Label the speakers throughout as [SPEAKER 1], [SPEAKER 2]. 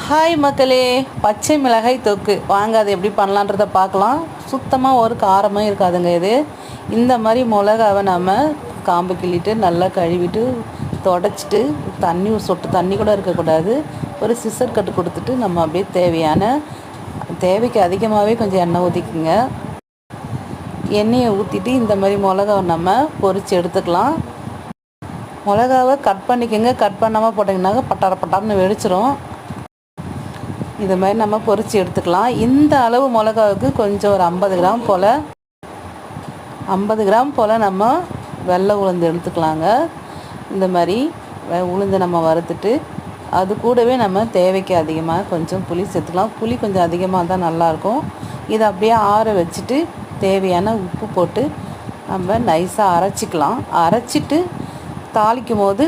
[SPEAKER 1] Hi மக்களே, பச்சை மிளகாய் தொக்கு வாங்க அது எப்படி பண்ணலான்றதை பார்க்கலாம். சுத்தமாக ஒரு காரமாக இருக்காதுங்க இது. இந்த மாதிரி மிளகாவை நம்ம காம்பு கிள்ளிட்டு நல்லா கழுவிட்டு தொடச்சிட்டு ஒரு சொட்டு தண்ணி கூட இருக்கக்கூடாது. ஒரு சிசர் கட்டு கொடுத்துட்டு நம்ம அப்படியே தேவைக்கு அதிகமாகவே கொஞ்சம் எண்ணெய் ஊற்றிக்குங்க. எண்ணெயை ஊற்றிட்டு இந்த மாதிரி மிளகாவை நம்ம பொரித்து எடுத்துக்கலாம். மிளகாவை கட் பண்ணிக்கோங்க. கட் பண்ணாமல் போட்டிங்கன்னாக்க பட்டாரன்னு வெடிச்சிரும். இது மாதிரி நம்ம பொரித்து எடுத்துக்கலாம். இந்த அளவு மிளகாவுக்கு கொஞ்சம் ஒரு 50 கிராம் போல் நம்ம வெள்ளை உளுந்து எடுத்துக்கலாங்க. இந்த மாதிரி உளுந்து நம்ம வறுத்துட்டு அது கூடவே நம்ம தேவைக்கு அதிகமாக கொஞ்சம் புளி சேர்த்துக்கலாம். புளி கொஞ்சம் அதிகமாக தான் நல்லாயிருக்கும். இதை அப்படியே ஆற வச்சுட்டு தேவையான உப்பு போட்டு நம்ம நைஸாக அரைச்சிட்டு தாளிக்கும் போது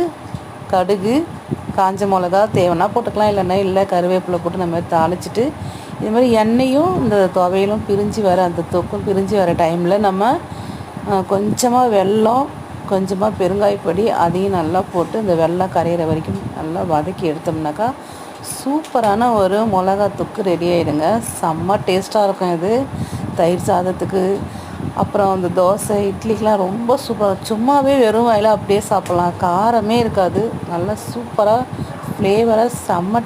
[SPEAKER 1] கடுகு, காஞ்ச மிளகா தேவைன்னா போட்டுக்கலாம், இல்லை கருவேப்பிலை போட்டு நம்ம தாளிச்சிட்டு இது மாதிரி எண்ணெயும் இந்த துவையிலும் பிரிஞ்சு வர அந்த தொக்கும் பிரிஞ்சு வர டைமில் நம்ம கொஞ்சமாக வெல்லம், கொஞ்சமாக பெருங்காயப்பொடி அதையும் நல்லா போட்டு இந்த வெல்லம் கரையிற வரைக்கும் நல்லா வதக்கி எடுத்தோம்னாக்கா சூப்பரான ஒரு மிளகா தொக்கு ரெடி ஆகிடுங்க. செம்ம டேஸ்ட்டாக இருக்கும் இது. தயிர் சாதத்துக்கு, அப்புறம் அந்த தோசை, இட்லிக்கெலாம் ரொம்ப சூப்பராக. சும்மாவே வெறும் வாயில் அப்படியே சாப்பிட்லாம். காரமே இருக்காது. நல்லா சூப்பராக ஃப்ளேவராக செம்ம